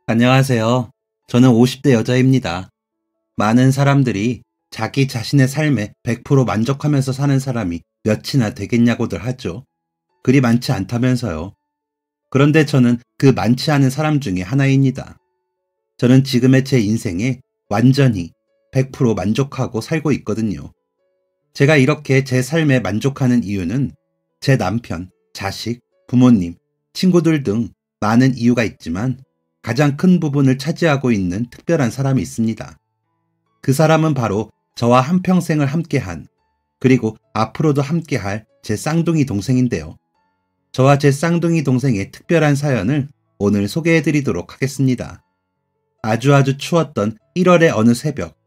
안녕하세요. 저는 50대 여자입니다. 많은 사람들이 자기 자신의 삶에 100% 만족하면서 사는 사람이 몇이나 되겠냐고들 하죠. 그리 많지 않다면서요. 그런데 저는 그 많지 않은 사람 중에 하나입니다. 저는 지금의 제 인생에 완전히 100% 만족하고 살고 있거든요. 제가 이렇게 제 삶에 만족하는 이유는 제 남편, 자식, 부모님, 친구들 등 많은 이유가 있지만 가장 큰 부분을 차지하고 있는 특별한 사람이 있습니다. 그 사람은 바로 저와 한평생을 함께한, 그리고 앞으로도 함께할 제 쌍둥이 동생인데요. 저와 제 쌍둥이 동생의 특별한 사연을 오늘 소개해드리도록 하겠습니다. 아주 추웠던 1월의 어느 새벽,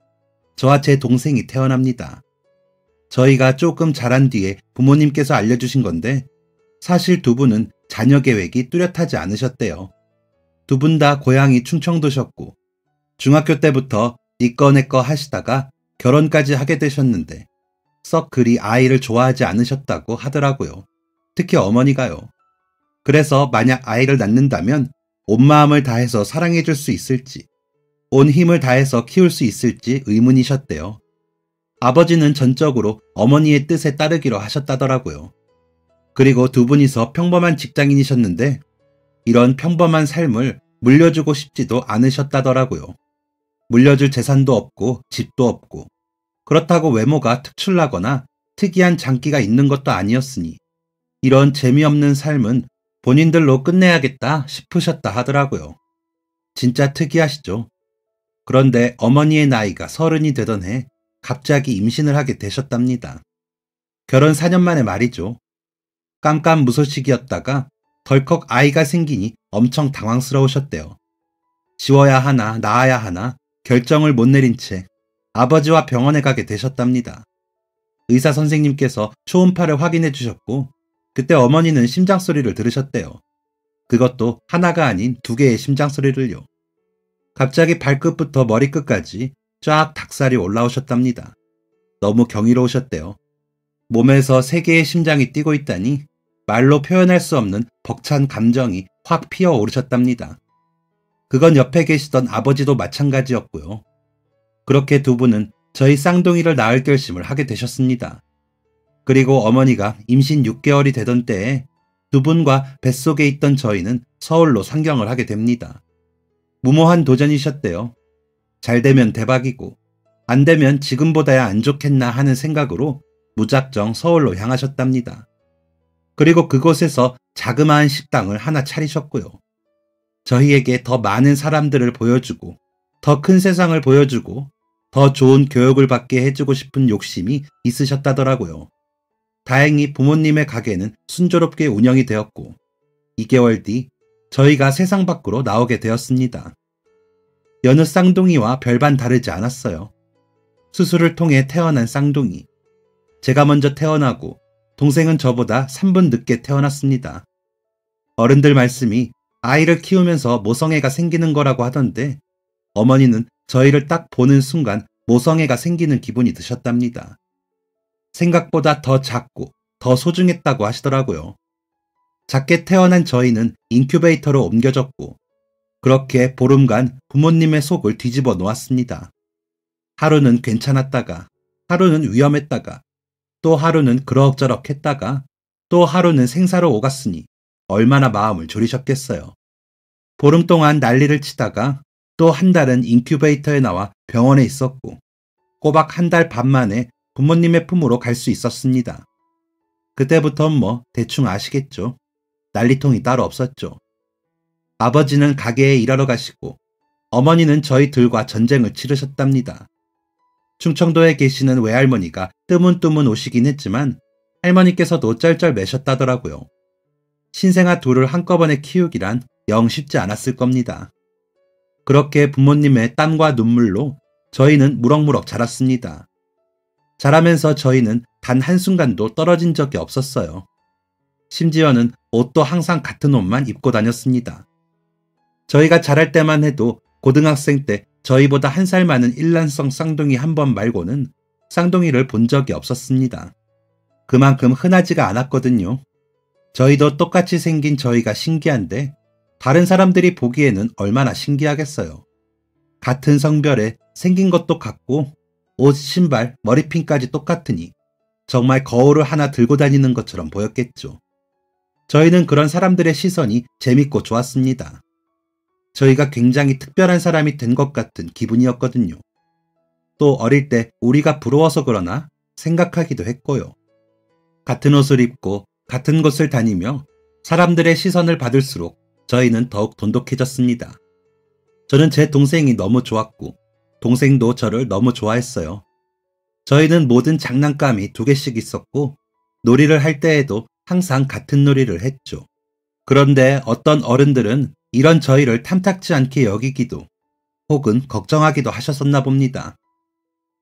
저와 제 동생이 태어납니다. 저희가 조금 자란 뒤에 부모님께서 알려주신 건데, 사실 두 분은 자녀 계획이 뚜렷하지 않으셨대요. 두 분 다 고향이 충청도셨고, 중학교 때부터 이꺼 내꺼 하시다가 결혼까지 하게 되셨는데, 썩 그리 아이를 좋아하지 않으셨다고 하더라고요. 특히 어머니가요. 그래서 만약 아이를 낳는다면 온 마음을 다해서 사랑해줄 수 있을지, 온 힘을 다해서 키울 수 있을지 의문이셨대요. 아버지는 전적으로 어머니의 뜻에 따르기로 하셨다더라고요. 그리고 두 분이서 평범한 직장인이셨는데 이런 평범한 삶을 물려주고 싶지도 않으셨다더라고요. 물려줄 재산도 없고 집도 없고, 그렇다고 외모가 특출나거나 특이한 장기가 있는 것도 아니었으니 이런 재미없는 삶은 본인들로 끝내야겠다 싶으셨다 하더라고요. 진짜 특이하시죠? 그런데 어머니의 나이가 30이 되던 해 갑자기 임신을 하게 되셨답니다. 결혼 4년 만에 말이죠. 깜깜무소식이었다가 덜컥 아이가 생기니 엄청 당황스러우셨대요. 지워야 하나 낳아야 하나 결정을 못 내린 채 아버지와 병원에 가게 되셨답니다. 의사 선생님께서 초음파를 확인해 주셨고, 그때 어머니는 심장 소리를 들으셨대요. 그것도 하나가 아닌 2개의 심장 소리를요. 갑자기 발끝부터 머리끝까지 쫙 닭살이 올라오셨답니다. 너무 경이로우셨대요. 몸에서 3개의 심장이 뛰고 있다니 말로 표현할 수 없는 벅찬 감정이 확 피어오르셨답니다. 그건 옆에 계시던 아버지도 마찬가지였고요. 그렇게 두 분은 저희 쌍둥이를 낳을 결심을 하게 되셨습니다. 그리고 어머니가 임신 6개월이 되던 때에 두 분과 뱃속에 있던 저희는 서울로 상경을 하게 됩니다. 무모한 도전이셨대요. 잘 되면 대박이고, 안 되면 지금보다야 안 좋겠나 하는 생각으로 무작정 서울로 향하셨답니다. 그리고 그곳에서 자그마한 식당을 하나 차리셨고요. 저희에게 더 많은 사람들을 보여주고, 더 큰 세상을 보여주고, 더 좋은 교육을 받게 해주고 싶은 욕심이 있으셨다더라고요. 다행히 부모님의 가게는 순조롭게 운영이 되었고, 2개월 뒤 저희가 세상 밖으로 나오게 되었습니다. 여느 쌍둥이와 별반 다르지 않았어요. 수술을 통해 태어난 쌍둥이. 제가 먼저 태어나고 동생은 저보다 3분 늦게 태어났습니다. 어른들 말씀이 아이를 키우면서 모성애가 생기는 거라고 하던데, 어머니는 저희를 딱 보는 순간 모성애가 생기는 기분이 드셨답니다. 생각보다 더 작고 더 소중했다고 하시더라고요. 작게 태어난 저희는 인큐베이터로 옮겨졌고, 그렇게 보름간 부모님의 속을 뒤집어 놓았습니다. 하루는 괜찮았다가, 하루는 위험했다가, 또 하루는 그럭저럭 했다가, 또 하루는 생사로 오갔으니 얼마나 마음을 졸이셨겠어요. 보름 동안 난리를 치다가 또 한 달은 인큐베이터에 나와 병원에 있었고, 꼬박 1달 반 만에 부모님의 품으로 갈 수 있었습니다. 그때부턴 뭐 대충 아시겠죠. 난리통이 따로 없었죠. 아버지는 가게에 일하러 가시고, 어머니는 저희 둘과 전쟁을 치르셨답니다. 충청도에 계시는 외할머니가 뜨문뜨문 오시긴 했지만 할머니께서도 쩔쩔매셨다더라고요. 신생아 둘을 한꺼번에 키우기란 영 쉽지 않았을 겁니다. 그렇게 부모님의 땀과 눈물로 저희는 무럭무럭 자랐습니다. 자라면서 저희는 단 한순간도 떨어진 적이 없었어요. 심지어는 옷도 항상 같은 옷만 입고 다녔습니다. 저희가 자랄 때만 해도 고등학생 때 저희보다 1살 많은 일란성 쌍둥이 한 번 말고는 쌍둥이를 본 적이 없었습니다. 그만큼 흔하지가 않았거든요. 저희도 똑같이 생긴 저희가 신기한데 다른 사람들이 보기에는 얼마나 신기하겠어요. 같은 성별에 생긴 것도 같고 옷, 신발, 머리핀까지 똑같으니 정말 거울을 하나 들고 다니는 것처럼 보였겠죠. 저희는 그런 사람들의 시선이 재밌고 좋았습니다. 저희가 굉장히 특별한 사람이 된 것 같은 기분이었거든요. 또 어릴 때 우리가 부러워서 그러나 생각하기도 했고요. 같은 옷을 입고 같은 곳을 다니며 사람들의 시선을 받을수록 저희는 더욱 돈독해졌습니다. 저는 제 동생이 너무 좋았고 동생도 저를 너무 좋아했어요. 저희는 모든 장난감이 2개씩 있었고 놀이를 할 때에도 항상 같은 놀이를 했죠. 그런데 어떤 어른들은 이런 저희를 탐탁지 않게 여기기도 혹은 걱정하기도 하셨었나 봅니다.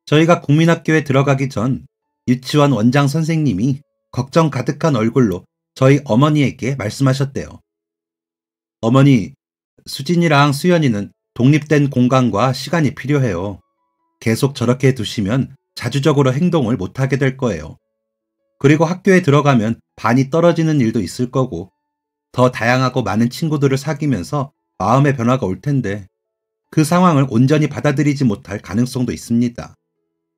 저희가 국민학교에 들어가기 전 유치원 원장 선생님이 걱정 가득한 얼굴로 저희 어머니에게 말씀하셨대요. 어머니, 수진이랑 수연이는 독립된 공간과 시간이 필요해요. 계속 저렇게 두시면 자주적으로 행동을 못하게 될 거예요. 그리고 학교에 들어가면 반이 떨어지는 일도 있을 거고 더 다양하고 많은 친구들을 사귀면서 마음의 변화가 올 텐데 그 상황을 온전히 받아들이지 못할 가능성도 있습니다.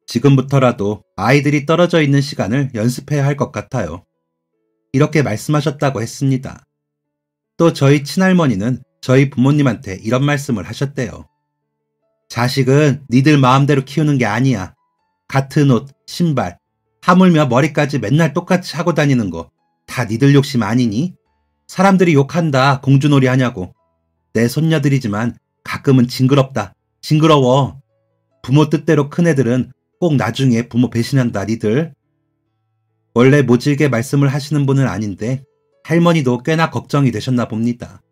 지금부터라도 아이들이 떨어져 있는 시간을 연습해야 할 것 같아요. 이렇게 말씀하셨다고 했습니다. 또 저희 친할머니는 저희 부모님한테 이런 말씀을 하셨대요. 자식은 니들 마음대로 키우는 게 아니야. 같은 옷, 신발, 하물며 머리까지 맨날 똑같이 하고 다니는 거 다 니들 욕심 아니니? 사람들이 욕한다, 공주놀이 하냐고. 내 손녀들이지만 가끔은 징그럽다, 징그러워. 부모 뜻대로 큰 애들은 꼭 나중에 부모 배신한다, 니들. 원래 모질게 말씀을 하시는 분은 아닌데 할머니도 꽤나 걱정이 되셨나 봅니다.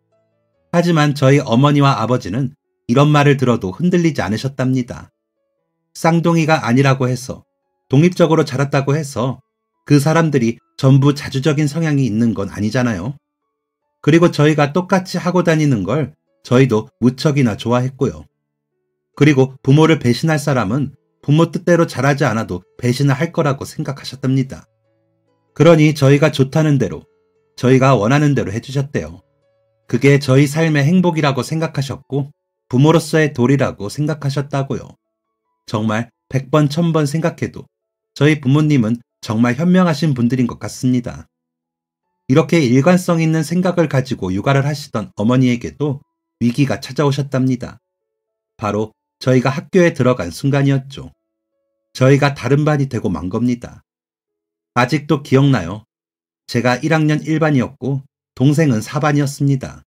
하지만 저희 어머니와 아버지는 이런 말을 들어도 흔들리지 않으셨답니다. 쌍둥이가 아니라고 해서, 독립적으로 자랐다고 해서 그 사람들이 전부 자주적인 성향이 있는 건 아니잖아요. 그리고 저희가 똑같이 하고 다니는 걸 저희도 무척이나 좋아했고요. 그리고 부모를 배신할 사람은 부모 뜻대로 자라지 않아도 배신을 할 거라고 생각하셨답니다. 그러니 저희가 좋다는 대로, 저희가 원하는 대로 해주셨대요. 그게 저희 삶의 행복이라고 생각하셨고 부모로서의 도리라고 생각하셨다고요. 정말 100번, 1000번 생각해도 저희 부모님은 정말 현명하신 분들인 것 같습니다. 이렇게 일관성 있는 생각을 가지고 육아를 하시던 어머니에게도 위기가 찾아오셨답니다. 바로 저희가 학교에 들어간 순간이었죠. 저희가 다른 반이 되고 만 겁니다. 아직도 기억나요. 제가 1학년 1반이었고 동생은 4반이었습니다.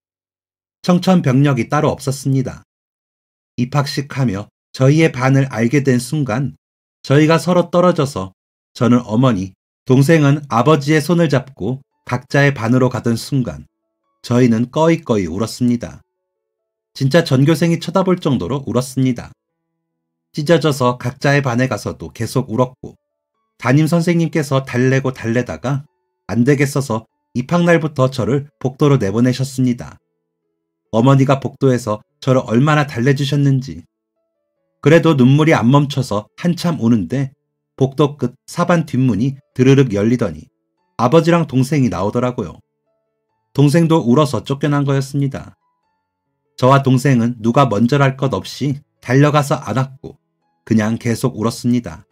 청천벽력이 따로 없었습니다. 입학식 하며 저희의 반을 알게 된 순간 저희가 서로 떨어져서 저는 어머니, 동생은 아버지의 손을 잡고 각자의 반으로 가던 순간 저희는 꺼이꺼이 울었습니다. 진짜 전교생이 쳐다볼 정도로 울었습니다. 찢어져서 각자의 반에 가서도 계속 울었고 담임 선생님께서 달래고 달래다가 안 되겠어서 입학날부터 저를 복도로 내보내셨습니다. 어머니가 복도에서 저를 얼마나 달래주셨는지. 그래도 눈물이 안 멈춰서 한참 우는데 복도 끝 4반 뒷문이 드르륵 열리더니 아버지랑 동생이 나오더라고요. 동생도 울어서 쫓겨난 거였습니다. 저와 동생은 누가 먼저랄 것 없이 달려가서 안았고 그냥 계속 울었습니다.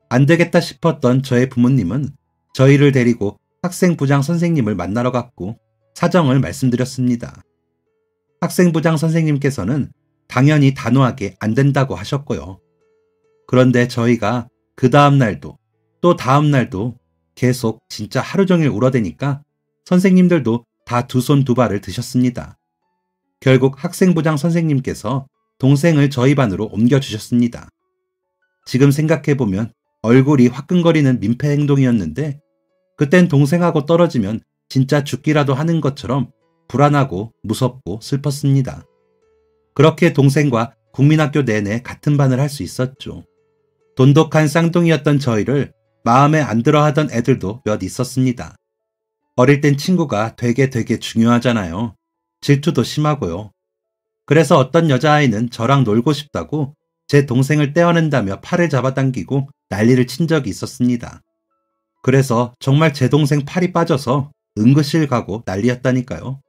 안 되겠다 싶었던 저의 부모님은 저희를 데리고 학생부장 선생님을 만나러 갔고 사정을 말씀드렸습니다. 학생부장 선생님께서는 당연히 단호하게 안 된다고 하셨고요. 그런데 저희가 그 다음 날도 또 다음 날도 계속 진짜 하루 종일 울어대니까 선생님들도 다 2손 2발을 드셨습니다. 결국 학생부장 선생님께서 동생을 저희 반으로 옮겨주셨습니다. 지금 생각해보면 얼굴이 화끈거리는 민폐 행동이었는데 그땐 동생하고 떨어지면 진짜 죽기라도 하는 것처럼 불안하고 무섭고 슬펐습니다. 그렇게 동생과 국민학교 내내 같은 반을 할 수 있었죠. 돈독한 쌍둥이였던 저희를 마음에 안 들어 하던 애들도 몇 있었습니다. 어릴 땐 친구가 되게 중요하잖아요. 질투도 심하고요. 그래서 어떤 여자아이는 저랑 놀고 싶다고 제 동생을 떼어낸다며 팔을 잡아당기고 난리를 친 적이 있었습니다. 그래서 정말 제 동생 팔이 빠져서 응급실 가고 난리였다니까요.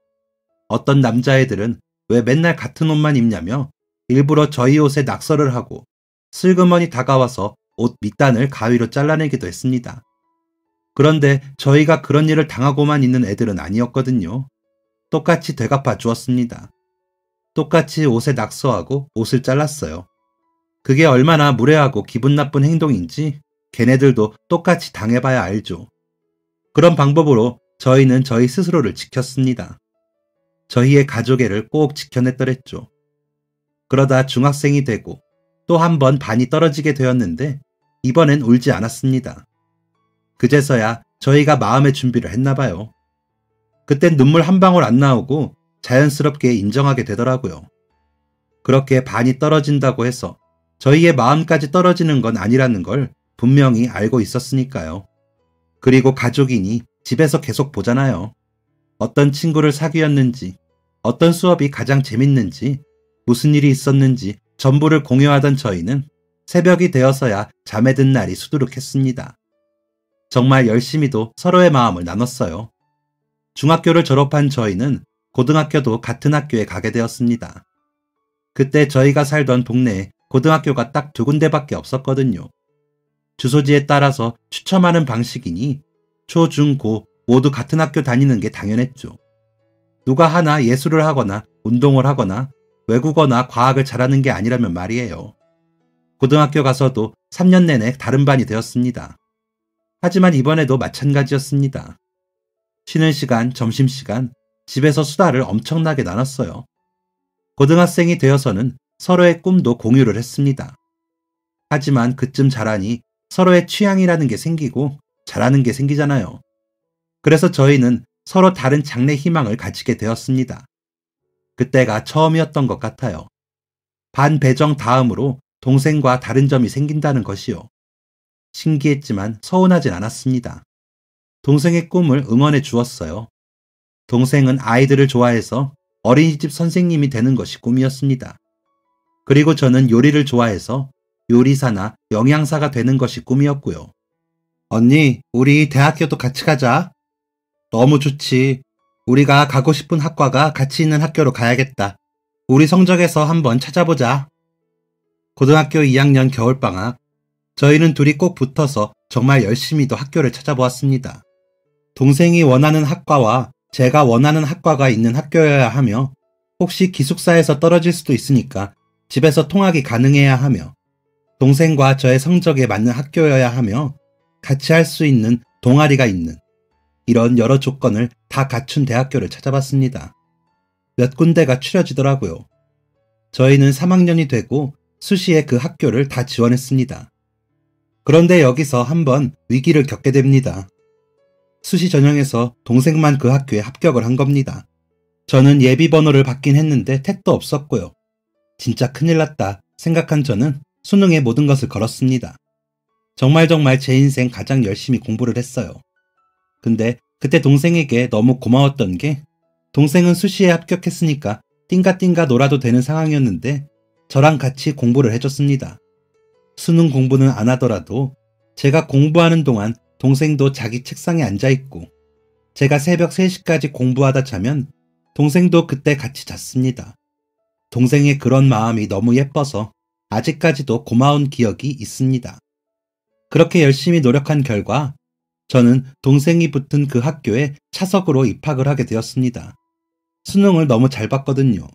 어떤 남자애들은 왜 맨날 같은 옷만 입냐며 일부러 저희 옷에 낙서를 하고 슬그머니 다가와서 옷 밑단을 가위로 잘라내기도 했습니다. 그런데 저희가 그런 일을 당하고만 있는 애들은 아니었거든요. 똑같이 되갚아 주었습니다. 똑같이 옷에 낙서하고 옷을 잘랐어요. 그게 얼마나 무례하고 기분 나쁜 행동인지 걔네들도 똑같이 당해봐야 알죠. 그런 방법으로 저희는 저희 스스로를 지켰습니다. 저희의 가족애를 꼭 지켜냈더랬죠. 그러다 중학생이 되고 또 한 번 반이 떨어지게 되었는데 이번엔 울지 않았습니다. 그제서야 저희가 마음의 준비를 했나봐요. 그땐 눈물 한 방울 안 나오고 자연스럽게 인정하게 되더라고요. 그렇게 반이 떨어진다고 해서 저희의 마음까지 떨어지는 건 아니라는 걸 분명히 알고 있었으니까요. 그리고 가족이니 집에서 계속 보잖아요. 어떤 친구를 사귀었는지, 어떤 수업이 가장 재밌는지, 무슨 일이 있었는지 전부를 공유하던 저희는 새벽이 되어서야 잠에 든 날이 수두룩했습니다. 정말 열심히도 서로의 마음을 나눴어요. 중학교를 졸업한 저희는 고등학교도 같은 학교에 가게 되었습니다. 그때 저희가 살던 동네에 고등학교가 딱 2군데밖에 없었거든요. 주소지에 따라서 추첨하는 방식이니 초, 중, 고 모두 같은 학교 다니는 게 당연했죠. 누가 하나 예술을 하거나 운동을 하거나 외국어나 과학을 잘하는 게 아니라면 말이에요. 고등학교 가서도 3년 내내 다른 반이 되었습니다. 하지만 이번에도 마찬가지였습니다. 쉬는 시간, 점심시간, 집에서 수다를 엄청나게 나눴어요. 고등학생이 되어서는 서로의 꿈도 공유를 했습니다. 하지만 그쯤 자라니 서로의 취향이라는 게 생기고 잘하는 게 생기잖아요. 그래서 저희는 서로 다른 장래 희망을 가지게 되었습니다. 그때가 처음이었던 것 같아요. 반 배정 다음으로 동생과 다른 점이 생긴다는 것이요. 신기했지만 서운하진 않았습니다. 동생의 꿈을 응원해 주었어요. 동생은 아이들을 좋아해서 어린이집 선생님이 되는 것이 꿈이었습니다. 그리고 저는 요리를 좋아해서 요리사나 영양사가 되는 것이 꿈이었고요. 언니, 우리 대학교도 같이 가자. 너무 좋지. 우리가 가고 싶은 학과가 같이 있는 학교로 가야겠다. 우리 성적에서 한번 찾아보자. 고등학교 2학년 겨울방학, 저희는 둘이 꼭 붙어서 정말 열심히도 학교를 찾아보았습니다. 동생이 원하는 학과와 제가 원하는 학과가 있는 학교여야 하며 혹시 기숙사에서 떨어질 수도 있으니까 집에서 통학이 가능해야 하며 동생과 저의 성적에 맞는 학교여야 하며 같이 할 수 있는 동아리가 있는 이런 여러 조건을 다 갖춘 대학교를 찾아봤습니다. 몇 군데가 추려지더라고요. 저희는 3학년이 되고 수시에 그 학교를 다 지원했습니다. 그런데 여기서 한번 위기를 겪게 됩니다. 수시 전형에서 동생만 그 학교에 합격을 한 겁니다. 저는 예비 번호를 받긴 했는데 택도 없었고요. 진짜 큰일 났다 생각한 저는 수능에 모든 것을 걸었습니다. 정말 제 인생 가장 열심히 공부를 했어요. 근데 그때 동생에게 너무 고마웠던 게 동생은 수시에 합격했으니까 띵가띵가 놀아도 되는 상황이었는데 저랑 같이 공부를 해줬습니다. 수능 공부는 안 하더라도 제가 공부하는 동안 동생도 자기 책상에 앉아있고 제가 새벽 3시까지 공부하다 자면 동생도 그때 같이 잤습니다. 동생의 그런 마음이 너무 예뻐서 아직까지도 고마운 기억이 있습니다. 그렇게 열심히 노력한 결과 저는 동생이 붙은 그 학교에 차석으로 입학을 하게 되었습니다. 수능을 너무 잘 봤거든요.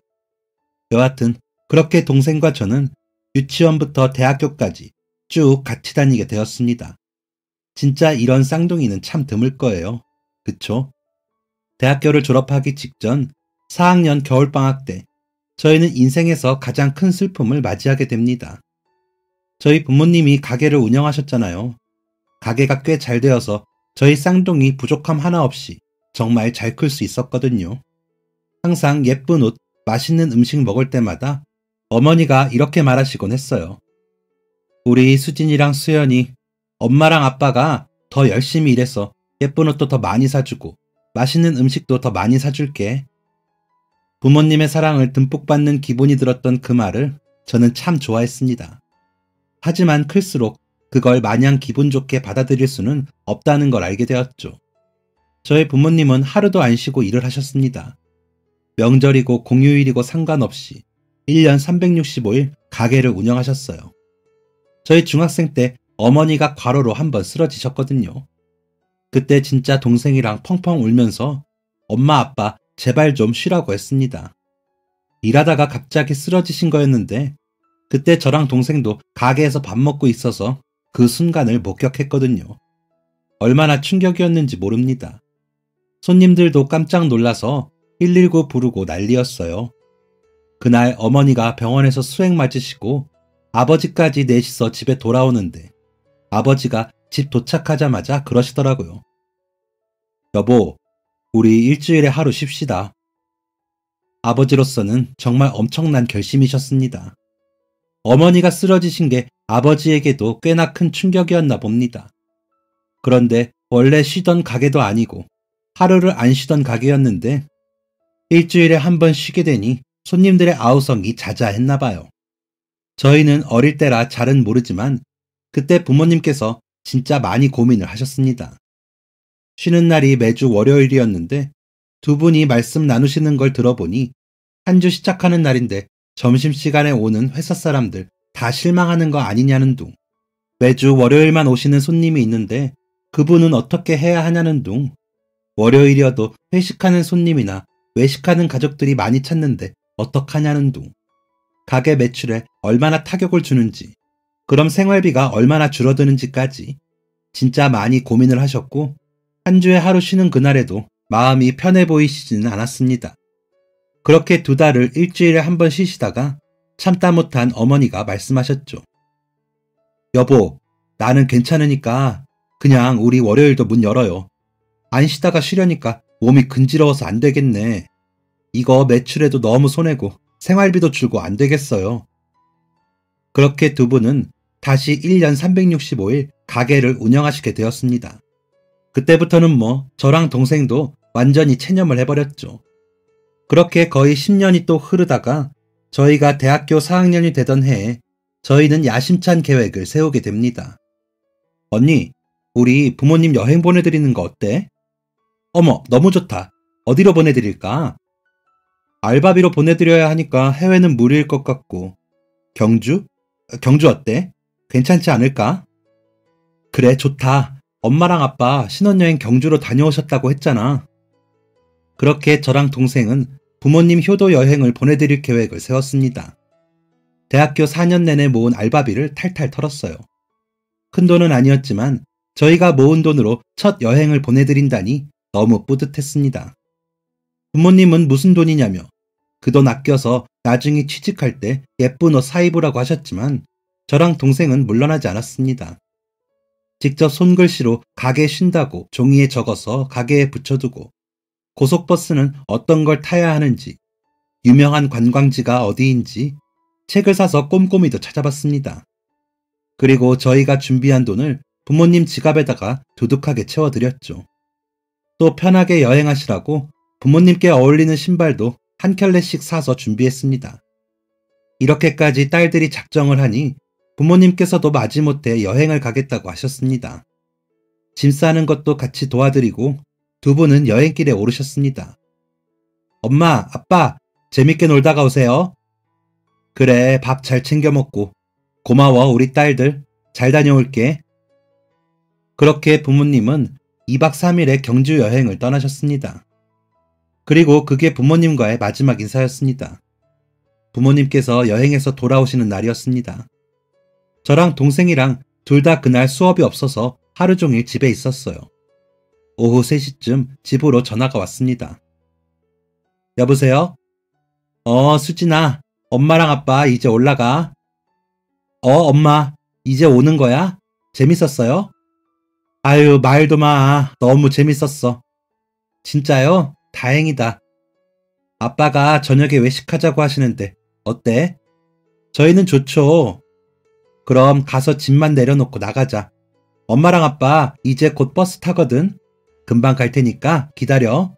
여하튼 그렇게 동생과 저는 유치원부터 대학교까지 쭉 같이 다니게 되었습니다. 진짜 이런 쌍둥이는 참 드물 거예요. 그쵸? 대학교를 졸업하기 직전 4학년 겨울방학 때 저희는 인생에서 가장 큰 슬픔을 맞이하게 됩니다. 저희 부모님이 가게를 운영하셨잖아요. 가게가 꽤 잘 되어서 저희 쌍둥이 부족함 하나 없이 정말 잘 클 수 있었거든요. 항상 예쁜 옷, 맛있는 음식 먹을 때마다 어머니가 이렇게 말하시곤 했어요. 우리 수진이랑 수연이 엄마랑 아빠가 더 열심히 일해서 예쁜 옷도 더 많이 사주고 맛있는 음식도 더 많이 사줄게. 부모님의 사랑을 듬뿍 받는 기분이 들었던 그 말을 저는 참 좋아했습니다. 하지만 클수록 그걸 마냥 기분 좋게 받아들일 수는 없다는 걸 알게 되었죠. 저희 부모님은 하루도 안 쉬고 일을 하셨습니다. 명절이고 공휴일이고 상관없이 1년 365일 가게를 운영하셨어요. 저희 중학생 때 어머니가 과로로 한번 쓰러지셨거든요. 그때 진짜 동생이랑 펑펑 울면서 엄마 아빠 제발 좀 쉬라고 했습니다. 일하다가 갑자기 쓰러지신 거였는데 그때 저랑 동생도 가게에서 밥 먹고 있어서 그 순간을 목격했거든요. 얼마나 충격이었는지 모릅니다. 손님들도 깜짝 놀라서 119 부르고 난리였어요. 그날 어머니가 병원에서 수액 맞으시고 아버지까지 넷이서 집에 돌아오는데 아버지가 집 도착하자마자 그러시더라고요. 여보, 우리 일주일에 하루 쉽시다. 아버지로서는 정말 엄청난 결심이셨습니다. 어머니가 쓰러지신 게 아버지에게도 꽤나 큰 충격이었나 봅니다. 그런데 원래 쉬던 가게도 아니고 하루를 안 쉬던 가게였는데 일주일에 한 번 쉬게 되니 손님들의 아우성이 자자했나 봐요. 저희는 어릴 때라 잘은 모르지만 그때 부모님께서 진짜 많이 고민을 하셨습니다. 쉬는 날이 매주 월요일이었는데 두 분이 말씀 나누시는 걸 들어보니 한 주 시작하는 날인데 점심시간에 오는 회사 사람들 다 실망하는 거 아니냐는 둥, 매주 월요일만 오시는 손님이 있는데 그분은 어떻게 해야 하냐는 둥, 월요일이어도 회식하는 손님이나 외식하는 가족들이 많이 찾는데 어떡하냐는 둥, 가게 매출에 얼마나 타격을 주는지, 그럼 생활비가 얼마나 줄어드는지까지 진짜 많이 고민을 하셨고 한 주에 하루 쉬는 그날에도 마음이 편해 보이시지는 않았습니다. 그렇게 두 달을 일주일에 한 번 쉬시다가 참다 못한 어머니가 말씀하셨죠. 여보, 나는 괜찮으니까 그냥 우리 월요일도 문 열어요. 안 쉬다가 쉬려니까 몸이 근지러워서 안 되겠네. 이거 매출에도 너무 손해고 생활비도 줄고 안 되겠어요. 그렇게 두 분은 다시 1년 365일 가게를 운영하시게 되었습니다. 그때부터는 저랑 동생도 완전히 체념을 해버렸죠. 그렇게 거의 10년이 또 흐르다가 저희가 대학교 4학년이 되던 해에 저희는 야심찬 계획을 세우게 됩니다. 언니, 우리 부모님 여행 보내드리는 거 어때? 어머, 너무 좋다. 어디로 보내드릴까? 알바비로 보내드려야 하니까 해외는 무리일 것 같고. 경주? 경주 어때? 괜찮지 않을까? 그래, 좋다. 엄마랑 아빠 신혼여행 경주로 다녀오셨다고 했잖아. 그렇게 저랑 동생은 부모님 효도 여행을 보내드릴 계획을 세웠습니다. 대학교 4년 내내 모은 알바비를 탈탈 털었어요. 큰 돈은 아니었지만 저희가 모은 돈으로 첫 여행을 보내드린다니 너무 뿌듯했습니다. 부모님은 무슨 돈이냐며 그 돈 아껴서 나중에 취직할 때 예쁜 옷 사입으라고 하셨지만 저랑 동생은 물러나지 않았습니다. 직접 손글씨로 가게 쉰다고 종이에 적어서 가게에 붙여두고 고속버스는 어떤 걸 타야 하는지, 유명한 관광지가 어디인지 책을 사서 꼼꼼히도 찾아봤습니다. 그리고 저희가 준비한 돈을 부모님 지갑에다가 두둑하게 채워드렸죠. 또 편하게 여행하시라고 부모님께 어울리는 신발도 한 켤레씩 사서 준비했습니다. 이렇게까지 딸들이 작정을 하니 부모님께서도 마지못해 여행을 가겠다고 하셨습니다. 짐 싸는 것도 같이 도와드리고 두 분은 여행길에 오르셨습니다. 엄마, 아빠, 재밌게 놀다가 오세요. 그래, 밥 잘 챙겨 먹고. 고마워, 우리 딸들. 잘 다녀올게. 그렇게 부모님은 2박 3일의 경주 여행을 떠나셨습니다. 그리고 그게 부모님과의 마지막 인사였습니다. 부모님께서 여행에서 돌아오시는 날이었습니다. 저랑 동생이랑 둘 다 그날 수업이 없어서 하루 종일 집에 있었어요. 오후 3시쯤 집으로 전화가 왔습니다. 여보세요? 수진아, 엄마랑 아빠 이제 올라가. 엄마, 이제 오는 거야? 재밌었어요? 아유, 말도 마. 너무 재밌었어. 진짜요? 다행이다. 아빠가 저녁에 외식하자고 하시는데 어때? 저희는 좋죠. 그럼 가서 짐만 내려놓고 나가자. 엄마랑 아빠 이제 곧 버스 타거든. 금방 갈 테니까 기다려.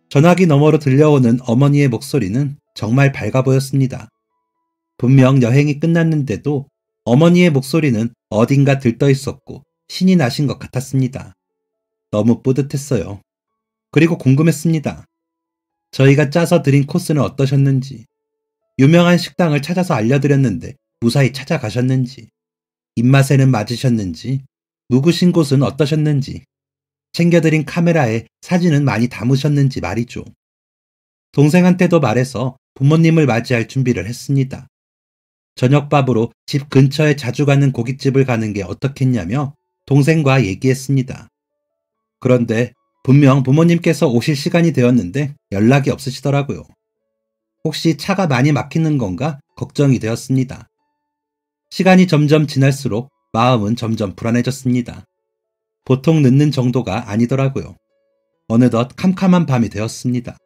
전화기 너머로 들려오는 어머니의 목소리는 정말 밝아 보였습니다. 분명 여행이 끝났는데도 어머니의 목소리는 어딘가 들떠 있었고 신이 나신 것 같았습니다. 너무 뿌듯했어요. 그리고 궁금했습니다. 저희가 짜서 드린 코스는 어떠셨는지, 유명한 식당을 찾아서 알려드렸는데 무사히 찾아가셨는지, 입맛에는 맞으셨는지, 묵으신 곳은 어떠셨는지, 챙겨드린 카메라에 사진은 많이 담으셨는지 말이죠. 동생한테도 말해서 부모님을 맞이할 준비를 했습니다. 저녁밥으로 집 근처에 자주 가는 고깃집을 가는 게 어떻겠냐며 동생과 얘기했습니다. 그런데 분명 부모님께서 오실 시간이 되었는데 연락이 없으시더라고요. 혹시 차가 많이 막히는 건가 걱정이 되었습니다. 시간이 점점 지날수록 마음은 점점 불안해졌습니다. 보통 늦는 정도가 아니더라고요. 어느덧 캄캄한 밤이 되었습니다.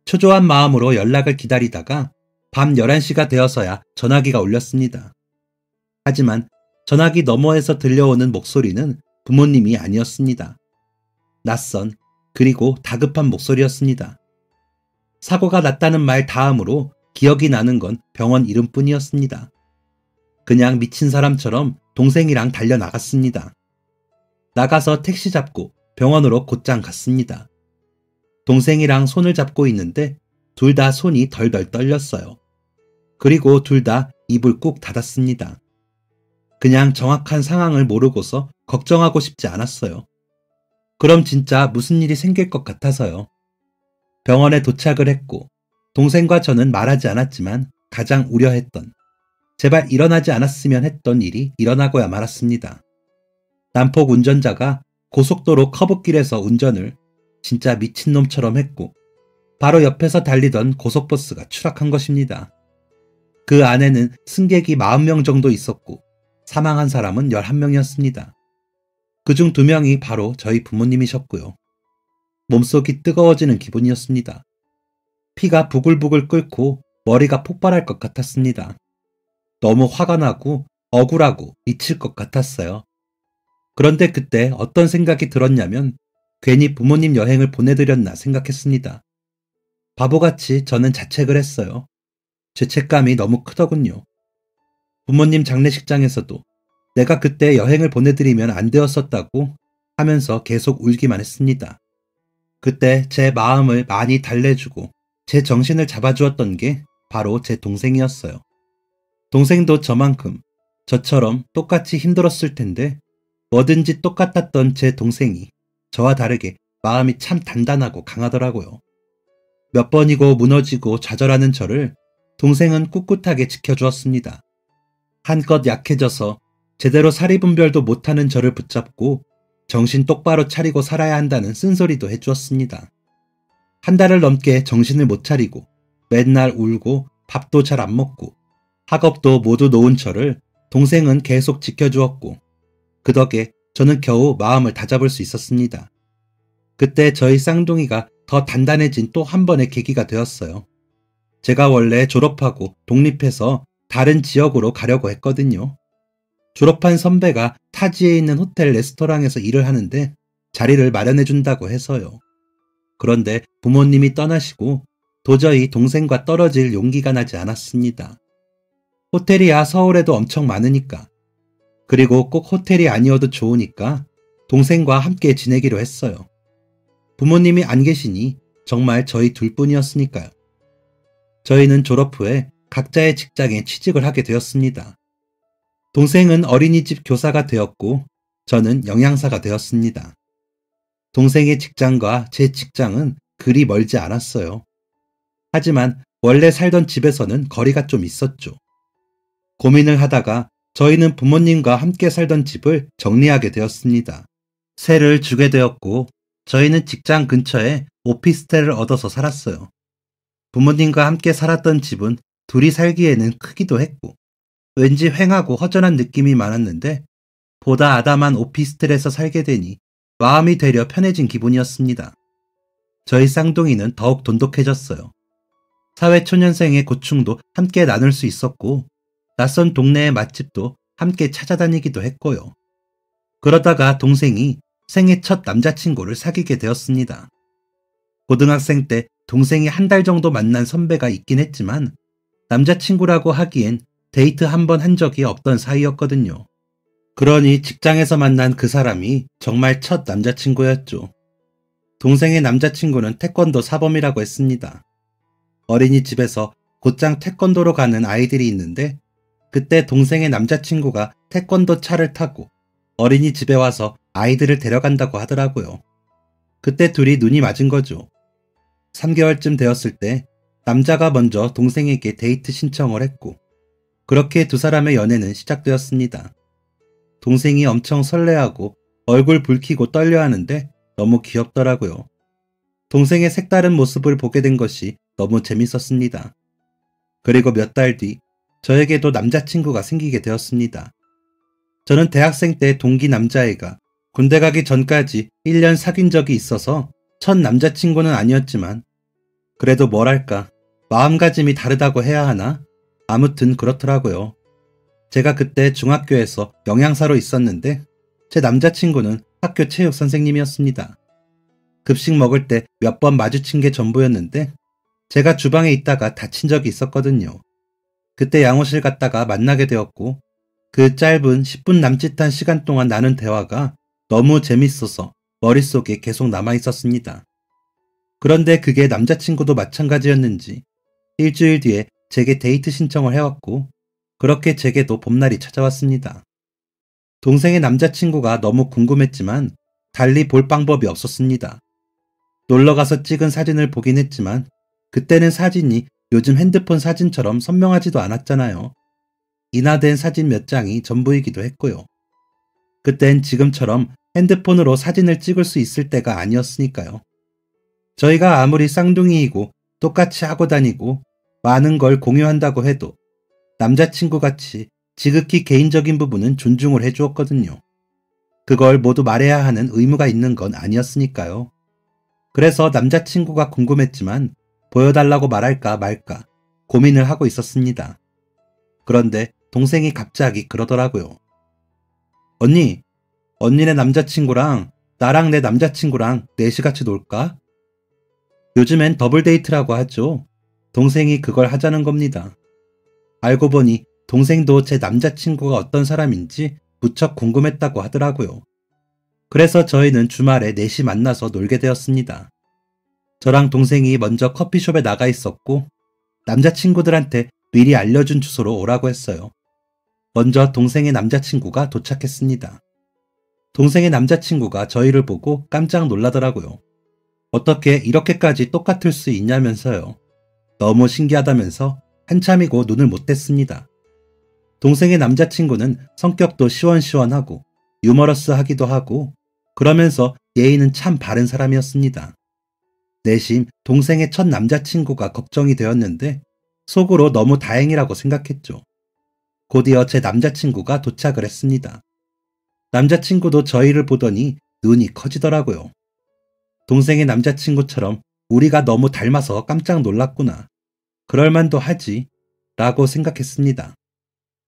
초조한 마음으로 연락을 기다리다가 밤 11시가 되어서야 전화기가 울렸습니다. 하지만 전화기 너머에서 들려오는 목소리는 부모님이 아니었습니다. 낯선 그리고 다급한 목소리였습니다. 사고가 났다는 말 다음으로 기억이 나는 건 병원 이름뿐이었습니다. 그냥 미친 사람처럼 동생이랑 달려나갔습니다. 나가서 택시 잡고 병원으로 곧장 갔습니다. 동생이랑 손을 잡고 있는데 둘 다 손이 덜덜 떨렸어요. 그리고 둘 다 입을 꾹 닫았습니다. 그냥 정확한 상황을 모르고서 걱정하고 싶지 않았어요. 그럼 진짜 무슨 일이 생길 것 같아서요. 병원에 도착을 했고 동생과 저는 말하지 않았지만 가장 우려했던, 제발 일어나지 않았으면 했던 일이 일어나고야 말았습니다. 난폭 운전자가 고속도로 커브길에서 운전을 진짜 미친놈처럼 했고 바로 옆에서 달리던 고속버스가 추락한 것입니다. 그 안에는 승객이 40명 정도 있었고 사망한 사람은 11명이었습니다. 그중 2명이 바로 저희 부모님이셨고요. 몸속이 뜨거워지는 기분이었습니다. 피가 부글부글 끓고 머리가 폭발할 것 같았습니다. 너무 화가 나고 억울하고 미칠 것 같았어요. 그런데 그때 어떤 생각이 들었냐면 괜히 부모님 여행을 보내드렸나 생각했습니다. 바보같이 저는 자책을 했어요. 죄책감이 너무 크더군요. 부모님 장례식장에서도 내가 그때 여행을 보내드리면 안 되었었다고 하면서 계속 울기만 했습니다. 그때 제 마음을 많이 달래주고 제 정신을 잡아주었던 게 바로 제 동생이었어요. 동생도 저만큼 저처럼 똑같이 힘들었을 텐데 뭐든지 똑같았던 제 동생이 저와 다르게 마음이 참 단단하고 강하더라고요. 몇 번이고 무너지고 좌절하는 저를 동생은 꿋꿋하게 지켜주었습니다. 한껏 약해져서 제대로 사리분별도 못하는 저를 붙잡고 정신 똑바로 차리고 살아야 한다는 쓴소리도 해주었습니다. 한 달을 넘게 정신을 못 차리고 맨날 울고 밥도 잘 안 먹고 학업도 모두 놓은 저를 동생은 계속 지켜주었고 그 덕에 저는 겨우 마음을 다잡을 수 있었습니다. 그때 저희 쌍둥이가 더 단단해진 또 한 번의 계기가 되었어요. 제가 원래 졸업하고 독립해서 다른 지역으로 가려고 했거든요. 졸업한 선배가 타지에 있는 호텔 레스토랑에서 일을 하는데 자리를 마련해준다고 해서요. 그런데 부모님이 떠나시고 도저히 동생과 떨어질 용기가 나지 않았습니다. 호텔이야 서울에도 엄청 많으니까. 그리고 꼭 호텔이 아니어도 좋으니까 동생과 함께 지내기로 했어요. 부모님이 안 계시니 정말 저희 둘뿐이었으니까요. 저희는 졸업 후에 각자의 직장에 취직을 하게 되었습니다. 동생은 어린이집 교사가 되었고 저는 영양사가 되었습니다. 동생의 직장과 제 직장은 그리 멀지 않았어요. 하지만 원래 살던 집에서는 거리가 좀 있었죠. 고민을 하다가 저희는 부모님과 함께 살던 집을 정리하게 되었습니다. 세를 주게 되었고 저희는 직장 근처에 오피스텔을 얻어서 살았어요. 부모님과 함께 살았던 집은 둘이 살기에는 크기도 했고 왠지 휑하고 허전한 느낌이 많았는데 보다 아담한 오피스텔에서 살게 되니 마음이 되려 편해진 기분이었습니다. 저희 쌍둥이는 더욱 돈독해졌어요. 사회초년생의 고충도 함께 나눌 수 있었고 낯선 동네의 맛집도 함께 찾아다니기도 했고요. 그러다가 동생이 생애 첫 남자친구를 사귀게 되었습니다. 고등학생 때 동생이 한 달 정도 만난 선배가 있긴 했지만 남자친구라고 하기엔 데이트 한 번 한 적이 없던 사이였거든요. 그러니 직장에서 만난 그 사람이 정말 첫 남자친구였죠. 동생의 남자친구는 태권도 사범이라고 했습니다. 어린이집에서 곧장 태권도로 가는 아이들이 있는데 그때 동생의 남자친구가 태권도 차를 타고 어린이집에 와서 아이들을 데려간다고 하더라고요. 그때 둘이 눈이 맞은 거죠. 3개월쯤 되었을 때 남자가 먼저 동생에게 데이트 신청을 했고 그렇게 두 사람의 연애는 시작되었습니다. 동생이 엄청 설레하고 얼굴 붉히고 떨려하는데 너무 귀엽더라고요. 동생의 색다른 모습을 보게 된 것이 너무 재밌었습니다. 그리고 몇 달 뒤 저에게도 남자친구가 생기게 되었습니다. 저는 대학생 때 동기 남자애가 군대 가기 전까지 1년 사귄 적이 있어서 첫 남자친구는 아니었지만 그래도 뭐랄까 마음가짐이 다르다고 해야 하나? 아무튼 그렇더라고요. 제가 그때 중학교에서 영양사로 있었는데 제 남자친구는 학교 체육 선생님이었습니다. 급식 먹을 때 몇 번 마주친 게 전부였는데 제가 주방에 있다가 다친 적이 있었거든요. 그때 양호실 갔다가 만나게 되었고 그 짧은 10분 남짓한 시간 동안 나눈 대화가 너무 재밌어서 머릿속에 계속 남아있었습니다. 그런데 그게 남자친구도 마찬가지였는지 일주일 뒤에 제게 데이트 신청을 해왔고 그렇게 제게도 봄날이 찾아왔습니다. 동생의 남자친구가 너무 궁금했지만 달리 볼 방법이 없었습니다. 놀러가서 찍은 사진을 보긴 했지만 그때는 사진이 요즘 핸드폰 사진처럼 선명하지도 않았잖아요. 인화된 사진 몇 장이 전부이기도 했고요. 그땐 지금처럼 핸드폰으로 사진을 찍을 수 있을 때가 아니었으니까요. 저희가 아무리 쌍둥이이고 똑같이 하고 다니고 많은 걸 공유한다고 해도 남자친구같이 지극히 개인적인 부분은 존중을 해주었거든요. 그걸 모두 말해야 하는 의무가 있는 건 아니었으니까요. 그래서 남자친구가 궁금했지만 보여달라고 말할까 말까 고민을 하고 있었습니다. 그런데 동생이 갑자기 그러더라고요. 언니, 언니네 남자친구랑 나랑 내 남자친구랑 넷이 같이 놀까? 요즘엔 더블 데이트라고 하죠. 동생이 그걸 하자는 겁니다. 알고 보니 동생도 제 남자친구가 어떤 사람인지 무척 궁금했다고 하더라고요. 그래서 저희는 주말에 넷이 만나서 놀게 되었습니다. 저랑 동생이 먼저 커피숍에 나가 있었고 남자친구들한테 미리 알려준 주소로 오라고 했어요. 먼저 동생의 남자친구가 도착했습니다. 동생의 남자친구가 저희를 보고 깜짝 놀라더라고요. 어떻게 이렇게까지 똑같을 수 있냐면서요. 너무 신기하다면서 한참이고 눈을 못 뗐습니다. 동생의 남자친구는 성격도 시원시원하고 유머러스하기도 하고 그러면서 예의는 참 바른 사람이었습니다. 내심 동생의 첫 남자친구가 걱정이 되었는데 속으로 너무 다행이라고 생각했죠. 곧이어 제 남자친구가 도착을 했습니다. 남자친구도 저희를 보더니 눈이 커지더라고요. 동생의 남자친구처럼 우리가 너무 닮아서 깜짝 놀랐구나. 그럴만도 하지 라고 생각했습니다.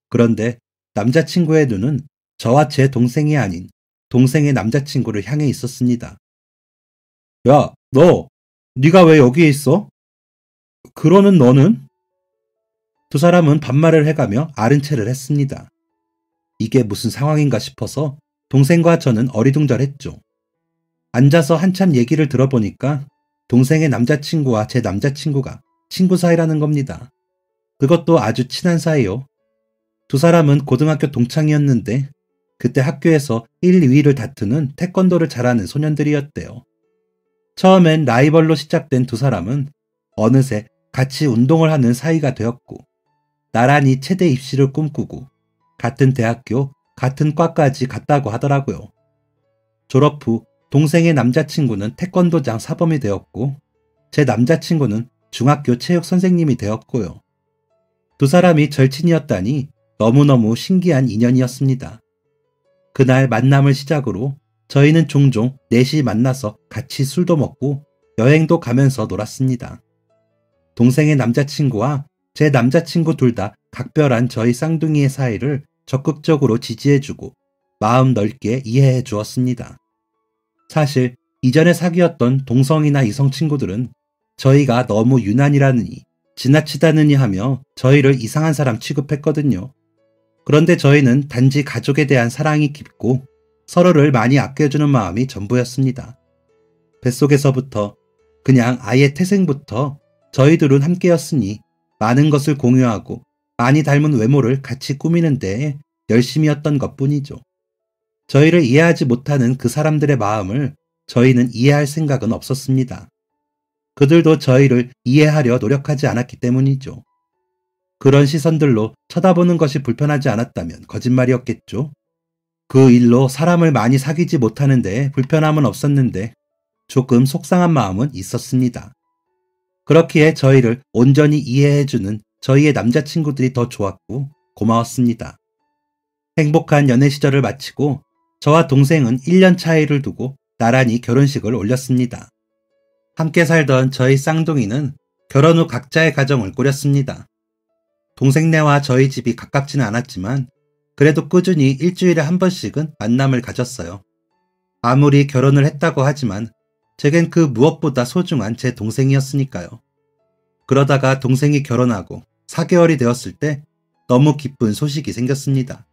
그런데 남자친구의 눈은 저와 제 동생이 아닌 동생의 남자친구를 향해 있었습니다. 야, 네가 왜 여기에 있어? 그러는 너는? 두 사람은 반말을 해가며 아른 체를 했습니다. 이게 무슨 상황인가 싶어서 동생과 저는 어리둥절했죠. 앉아서 한참 얘기를 들어보니까 동생의 남자친구와 제 남자친구가 친구 사이라는 겁니다. 그것도 아주 친한 사이요. 두 사람은 고등학교 동창이었는데 그때 학교에서 1, 2위를 다투는 태권도를 잘하는 소년들이었대요. 처음엔 라이벌로 시작된 두 사람은 어느새 같이 운동을 하는 사이가 되었고 나란히 체대 입시를 꿈꾸고 같은 대학교, 같은 과까지 갔다고 하더라고요. 졸업 후 동생의 남자친구는 태권도장 사범이 되었고 제 남자친구는 중학교 체육 선생님이 되었고요. 두 사람이 절친이었다니 너무너무 신기한 인연이었습니다. 그날 만남을 시작으로 저희는 종종 넷이 만나서 같이 술도 먹고 여행도 가면서 놀았습니다. 동생의 남자친구와 제 남자친구 둘 다 각별한 저희 쌍둥이의 사이를 적극적으로 지지해주고 마음 넓게 이해해 주었습니다. 사실 이전에 사귀었던 동성이나 이성 친구들은 저희가 너무 유난이라느니 지나치다느니 하며 저희를 이상한 사람 취급했거든요. 그런데 저희는 단지 가족에 대한 사랑이 깊고 서로를 많이 아껴주는 마음이 전부였습니다. 뱃속에서부터 그냥 아예 태생부터 저희들은 함께였으니 많은 것을 공유하고 많이 닮은 외모를 같이 꾸미는 데에 열심이었던 것뿐이죠. 저희를 이해하지 못하는 그 사람들의 마음을 저희는 이해할 생각은 없었습니다. 그들도 저희를 이해하려 노력하지 않았기 때문이죠. 그런 시선들로 쳐다보는 것이 불편하지 않았다면 거짓말이었겠죠. 그 일로 사람을 많이 사귀지 못하는 데에 불편함은 없었는데 조금 속상한 마음은 있었습니다. 그렇기에 저희를 온전히 이해해주는 저희의 남자친구들이 더 좋았고 고마웠습니다. 행복한 연애 시절을 마치고 저와 동생은 1년 차이를 두고 나란히 결혼식을 올렸습니다. 함께 살던 저희 쌍둥이는 결혼 후 각자의 가정을 꾸렸습니다. 동생네와 저희 집이 가깝지는 않았지만 그래도 꾸준히 일주일에 한 번씩은 만남을 가졌어요. 아무리 결혼을 했다고 하지만 제겐 그 무엇보다 소중한 제 동생이었으니까요. 그러다가 동생이 결혼하고 4개월이 되었을 때 너무 기쁜 소식이 생겼습니다.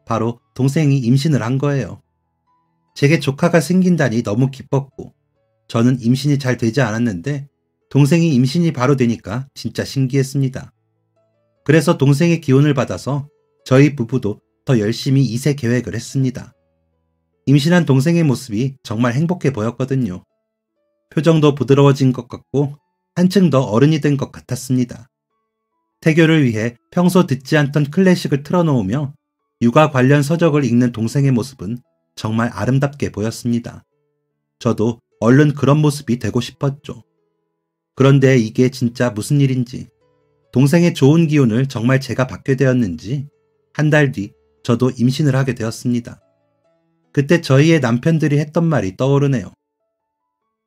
바로 동생이 임신을 한 거예요. 제게 조카가 생긴다니 너무 기뻤고 저는 임신이 잘 되지 않았는데 동생이 임신이 바로 되니까 진짜 신기했습니다. 그래서 동생의 기운을 받아서 저희 부부도 더 열심히 2세 계획을 했습니다. 임신한 동생의 모습이 정말 행복해 보였거든요. 표정도 부드러워진 것 같고 한층 더 어른이 된 것 같았습니다. 태교를 위해 평소 듣지 않던 클래식을 틀어놓으며 육아 관련 서적을 읽는 동생의 모습은 정말 아름답게 보였습니다. 저도 얼른 그런 모습이 되고 싶었죠. 그런데 이게 진짜 무슨 일인지, 동생의 좋은 기운을 정말 제가 받게 되었는지 한 달 뒤 저도 임신을 하게 되었습니다. 그때 저희의 남편들이 했던 말이 떠오르네요.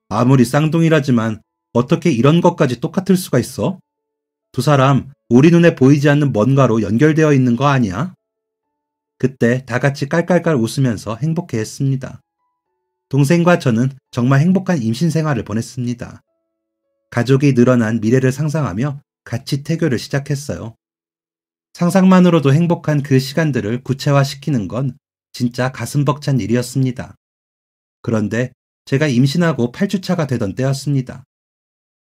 아무리 쌍둥이라지만 어떻게 이런 것까지 똑같을 수가 있어? 두 사람 우리 눈에 보이지 않는 뭔가로 연결되어 있는 거 아니야? 그때 다 같이 깔깔깔 웃으면서 행복해했습니다. 동생과 저는 정말 행복한 임신 생활을 보냈습니다. 가족이 늘어난 미래를 상상하며 같이 태교를 시작했어요. 상상만으로도 행복한 그 시간들을 구체화시키는 건 진짜 가슴 벅찬 일이었습니다. 그런데 제가 임신하고 8주차가 되던 때였습니다.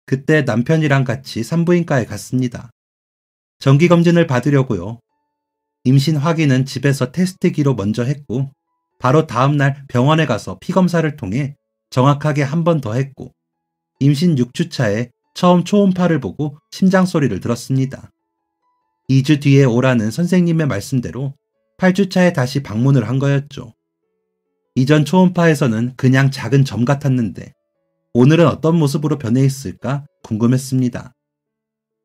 그때 남편이랑 같이 산부인과에 갔습니다. 정기검진을 받으려고요. 임신 확인은 집에서 테스트기로 먼저 했고 바로 다음날 병원에 가서 피검사를 통해 정확하게 한 번 더 했고 임신 6주차에 처음 초음파를 보고 심장 소리를 들었습니다. 2주 뒤에 오라는 선생님의 말씀대로 8주차에 다시 방문을 한 거였죠. 이전 초음파에서는 그냥 작은 점 같았는데 오늘은 어떤 모습으로 변해 있을까 궁금했습니다.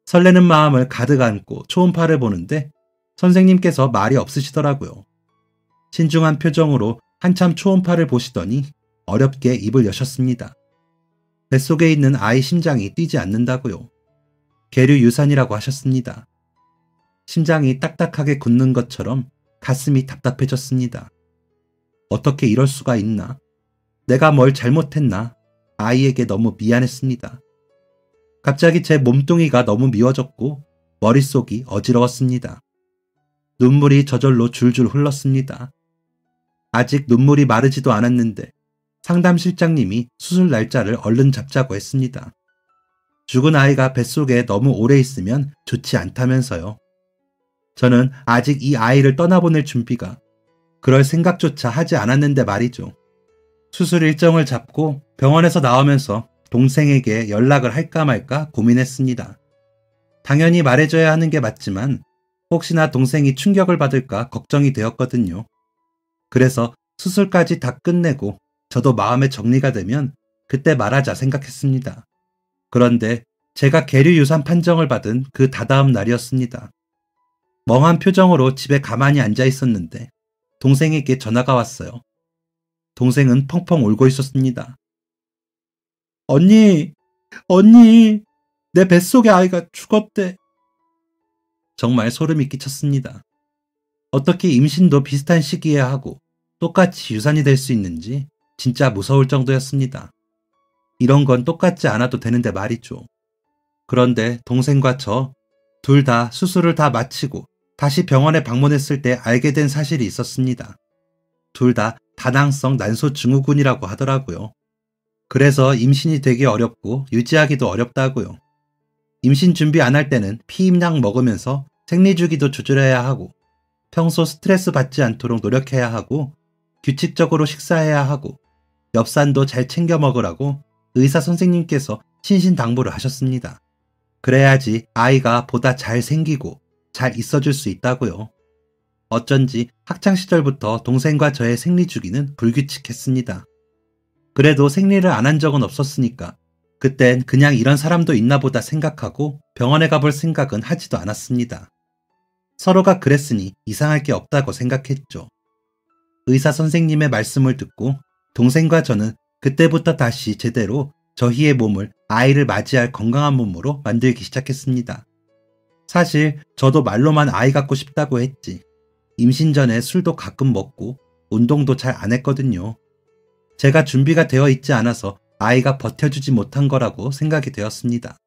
설레는 마음을 가득 안고 초음파를 보는데 선생님께서 말이 없으시더라고요. 신중한 표정으로 한참 초음파를 보시더니 어렵게 입을 여셨습니다. 뱃속에 있는 아이 심장이 뛰지 않는다고요. 계류 유산이라고 하셨습니다. 심장이 딱딱하게 굳는 것처럼 가슴이 답답해졌습니다. 어떻게 이럴 수가 있나? 내가 뭘 잘못했나? 아이에게 너무 미안했습니다. 갑자기 제 몸뚱이가 너무 미워졌고 머릿속이 어지러웠습니다. 눈물이 저절로 줄줄 흘렀습니다. 아직 눈물이 마르지도 않았는데 상담실장님이 수술 날짜를 얼른 잡자고 했습니다. 죽은 아이가 뱃속에 너무 오래 있으면 좋지 않다면서요. 저는 아직 이 아이를 떠나보낼 준비가, 그럴 생각조차 하지 않았는데 말이죠. 수술 일정을 잡고 병원에서 나오면서 동생에게 연락을 할까 말까 고민했습니다. 당연히 말해줘야 하는 게 맞지만 혹시나 동생이 충격을 받을까 걱정이 되었거든요. 그래서 수술까지 다 끝내고 저도 마음의 정리가 되면 그때 말하자 생각했습니다. 그런데 제가 계류 유산 판정을 받은 그 다다음 날이었습니다. 멍한 표정으로 집에 가만히 앉아 있었는데 동생에게 전화가 왔어요. 동생은 펑펑 울고 있었습니다. 언니, 내 뱃속의 아이가 죽었대. 정말 소름이 끼쳤습니다. 어떻게 임신도 비슷한 시기에 하고 똑같이 유산이 될 수 있는지 진짜 무서울 정도였습니다. 이런 건 똑같지 않아도 되는데 말이죠. 그런데 동생과 저 둘 다 수술을 다 마치고 다시 병원에 방문했을 때 알게 된 사실이 있었습니다. 둘 다 다낭성 난소 증후군이라고 하더라고요. 그래서 임신이 되기 어렵고 유지하기도 어렵다고요. 임신 준비 안 할 때는 피임약 먹으면서 생리주기도 조절해야 하고 평소 스트레스 받지 않도록 노력해야 하고 규칙적으로 식사해야 하고 엽산도 잘 챙겨 먹으라고 의사 선생님께서 신신당부를 하셨습니다. 그래야지 아이가 보다 잘 생기고 잘 있어줄 수 있다고요. 어쩐지 학창시절부터 동생과 저의 생리주기는 불규칙했습니다. 그래도 생리를 안 한 적은 없었으니까 그땐 그냥 이런 사람도 있나 보다 생각하고 병원에 가볼 생각은 하지도 않았습니다. 서로가 그랬으니 이상할 게 없다고 생각했죠. 의사 선생님의 말씀을 듣고 동생과 저는 그때부터 다시 제대로 저희의 몸을 아이를 맞이할 건강한 몸으로 만들기 시작했습니다. 사실 저도 말로만 아이 갖고 싶다고 했지 임신 전에 술도 가끔 먹고 운동도 잘 안 했거든요. 제가 준비가 되어 있지 않아서 아이가 버텨주지 못한 거라고 생각이 되었습니다.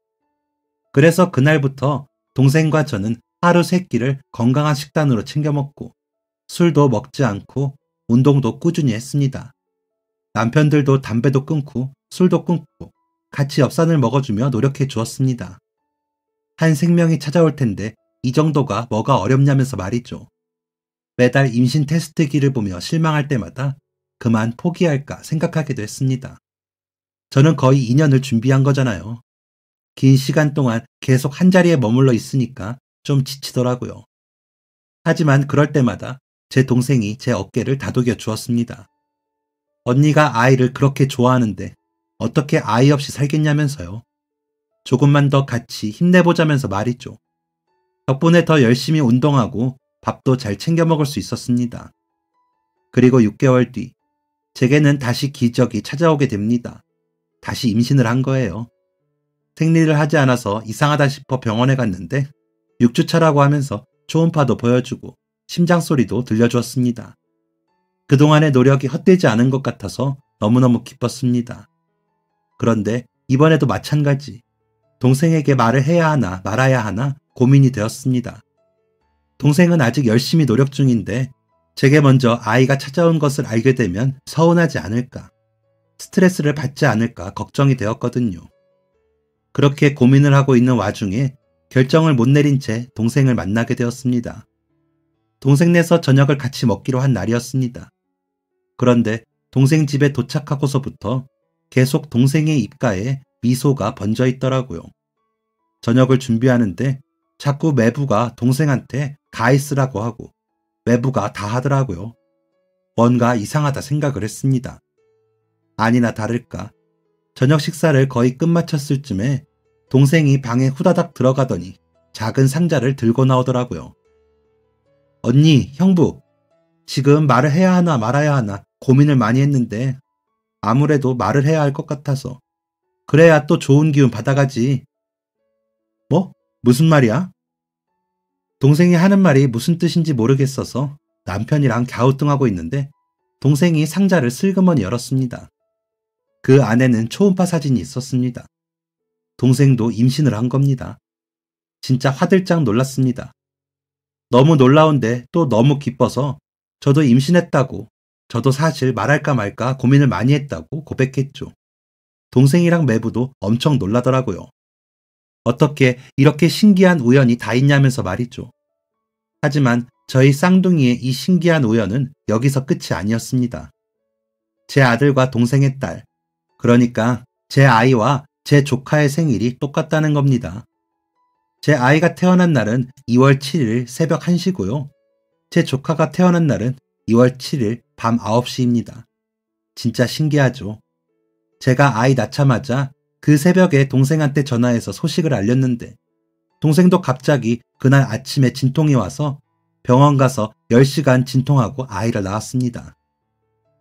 그래서 그날부터 동생과 저는 하루 3끼를 건강한 식단으로 챙겨 먹고 술도 먹지 않고 운동도 꾸준히 했습니다. 남편들도 담배도 끊고 술도 끊고 같이 엽산을 먹어주며 노력해 주었습니다. 한 생명이 찾아올 텐데 이 정도가 뭐가 어렵냐면서 말이죠. 매달 임신 테스트기를 보며 실망할 때마다 그만 포기할까 생각하기도 했습니다. 저는 거의 2년을 준비한 거잖아요. 긴 시간 동안 계속 한자리에 머물러 있으니까 좀 지치더라고요. 하지만 그럴 때마다 제 동생이 제 어깨를 다독여 주었습니다. 언니가 아이를 그렇게 좋아하는데 어떻게 아이 없이 살겠냐면서요. 조금만 더 같이 힘내보자면서 말이죠. 덕분에 더 열심히 운동하고 밥도 잘 챙겨 먹을 수 있었습니다. 그리고 6개월 뒤 제게는 다시 기적이 찾아오게 됩니다. 다시 임신을 한 거예요. 생리를 하지 않아서 이상하다 싶어 병원에 갔는데 6주차라고 하면서 초음파도 보여주고 심장 소리도 들려주었습니다. 그동안의 노력이 헛되지 않은 것 같아서 너무너무 기뻤습니다. 그런데 이번에도 마찬가지. 동생에게 말을 해야 하나 말아야 하나 고민이 되었습니다. 동생은 아직 열심히 노력 중인데 제게 먼저 아이가 찾아온 것을 알게 되면 서운하지 않을까, 스트레스를 받지 않을까 걱정이 되었거든요. 그렇게 고민을 하고 있는 와중에 결정을 못 내린 채 동생을 만나게 되었습니다. 동생네서 저녁을 같이 먹기로 한 날이었습니다. 그런데 동생 집에 도착하고서부터 계속 동생의 입가에 미소가 번져 있더라고요. 저녁을 준비하는데 자꾸 매부가 동생한테 가 있으라고 하고 매부가 다 하더라고요. 뭔가 이상하다 생각을 했습니다. 아니나 다를까 저녁 식사를 거의 끝마쳤을 쯤에 동생이 방에 후다닥 들어가더니 작은 상자를 들고 나오더라고요. 언니, 형부, 지금 말을 해야 하나 말아야 하나 고민을 많이 했는데 아무래도 말을 해야 할 것 같아서 그래야 또 좋은 기운 받아가지. 뭐? 무슨 말이야? 동생이 하는 말이 무슨 뜻인지 모르겠어서 남편이랑 갸우뚱하고 있는데 동생이 상자를 슬그머니 열었습니다. 그 안에는 초음파 사진이 있었습니다. 동생도 임신을 한 겁니다. 진짜 화들짝 놀랐습니다. 너무 놀라운데 또 너무 기뻐서 저도 임신했다고, 저도 사실 말할까 말까 고민을 많이 했다고 고백했죠. 동생이랑 매부도 엄청 놀라더라고요. 어떻게 이렇게 신기한 우연이 다 있냐면서 말이죠. 하지만 저희 쌍둥이의 이 신기한 우연은 여기서 끝이 아니었습니다. 제 아들과 동생의 딸, 그러니까 제 아이와 제 조카의 생일이 똑같다는 겁니다. 제 아이가 태어난 날은 2월 7일 새벽 1시고요. 제 조카가 태어난 날은 2월 7일 밤 9시입니다. 진짜 신기하죠. 제가 아이 낳자마자 그 새벽에 동생한테 전화해서 소식을 알렸는데 동생도 갑자기 그날 아침에 진통이 와서 병원 가서 10시간 진통하고 아이를 낳았습니다.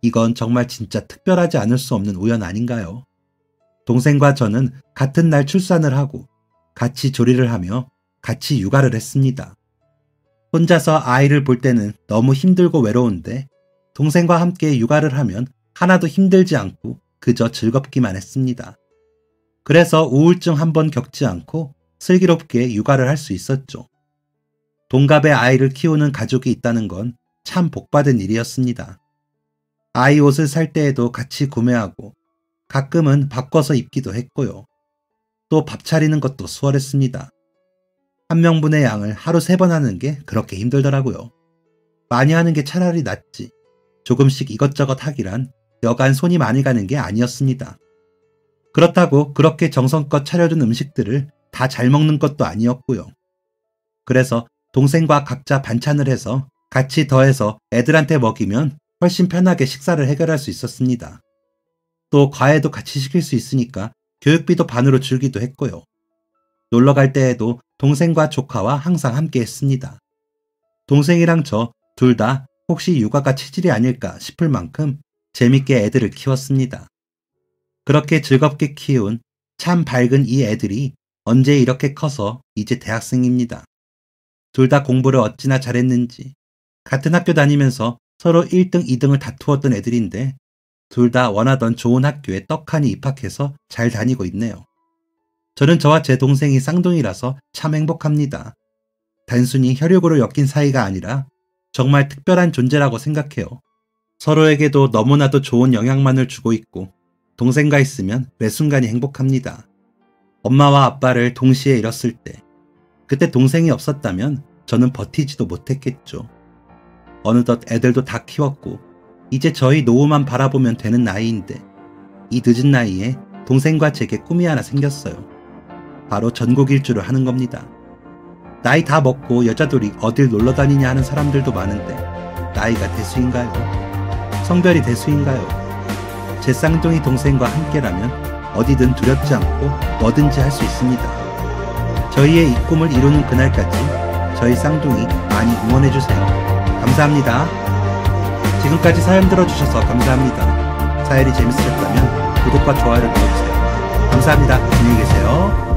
이건 정말 진짜 특별하지 않을 수 없는 우연 아닌가요? 동생과 저는 같은 날 출산을 하고 같이 조리를 하며 같이 육아를 했습니다. 혼자서 아이를 볼 때는 너무 힘들고 외로운데 동생과 함께 육아를 하면 하나도 힘들지 않고 그저 즐겁기만 했습니다. 그래서 우울증 한번 겪지 않고 슬기롭게 육아를 할 수 있었죠. 동갑의 아이를 키우는 가족이 있다는 건 참 복받은 일이었습니다. 아이 옷을 살 때에도 같이 구매하고 가끔은 바꿔서 입기도 했고요. 또 밥 차리는 것도 수월했습니다. 한 명분의 양을 하루 3번 하는 게 그렇게 힘들더라고요. 많이 하는 게 차라리 낫지. 조금씩 이것저것 하기란 여간 손이 많이 가는 게 아니었습니다. 그렇다고 그렇게 정성껏 차려준 음식들을 다 잘 먹는 것도 아니었고요. 그래서 동생과 각자 반찬을 해서 같이 더해서 애들한테 먹이면 훨씬 편하게 식사를 해결할 수 있었습니다. 또 과외도 같이 시킬 수 있으니까 교육비도 반으로 줄기도 했고요. 놀러 갈 때에도 동생과 조카와 항상 함께 했습니다. 동생이랑 저 둘 다 혹시 육아가 체질이 아닐까 싶을 만큼 재밌게 애들을 키웠습니다. 그렇게 즐겁게 키운 참 밝은 이 애들이 언제 이렇게 커서 이제 대학생입니다. 둘 다 공부를 어찌나 잘했는지 같은 학교 다니면서 서로 1등, 2등을 다투었던 애들인데 둘 다 원하던 좋은 학교에 떡하니 입학해서 잘 다니고 있네요. 저는 저와 제 동생이 쌍둥이라서 참 행복합니다. 단순히 혈육으로 엮인 사이가 아니라 정말 특별한 존재라고 생각해요. 서로에게도 너무나도 좋은 영향만을 주고 있고 동생과 있으면 매 순간이 행복합니다. 엄마와 아빠를 동시에 잃었을 때 그때 동생이 없었다면 저는 버티지도 못했겠죠. 어느덧 애들도 다 키웠고 이제 저희 노후만 바라보면 되는 나이인데 이 늦은 나이에 동생과 제게 꿈이 하나 생겼어요. 바로 전국 일주를 하는 겁니다. 나이 다 먹고 여자들이 어딜 놀러 다니냐 하는 사람들도 많은데 나이가 대수인가요? 성별이 대수인가요? 제 쌍둥이 동생과 함께라면 어디든 두렵지 않고 뭐든지 할 수 있습니다. 저희의 이 꿈을 이루는 그날까지 저희 쌍둥이 많이 응원해주세요. 감사합니다. 지금까지 사연 들어주셔서 감사합니다. 사연이 재밌으셨다면 구독과 좋아요를 눌러주세요. 감사합니다. 안녕히 계세요.